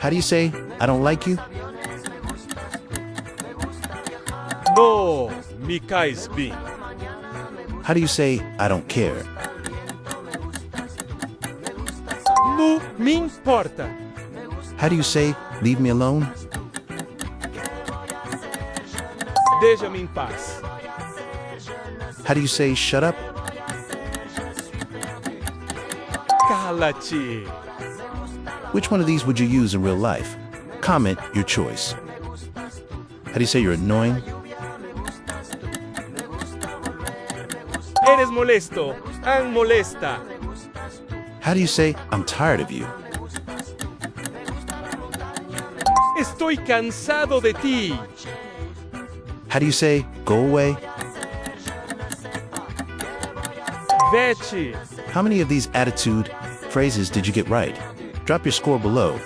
How do you say, I don't like you? No, me caes bem. How do you say, I don't care? Não me importa. How do you say, leave me alone? Deixa-me em paz. How do you say, shut up? Cala-te. Which one of these would you use in real life? Comment your choice. How do you say you're annoying? Eres molesto. Ang molesta. How do you say, I'm tired of you? Estoy cansado de ti. How do you say, go away? Vete. How many of these attitude phrases did you get right? Drop your score below.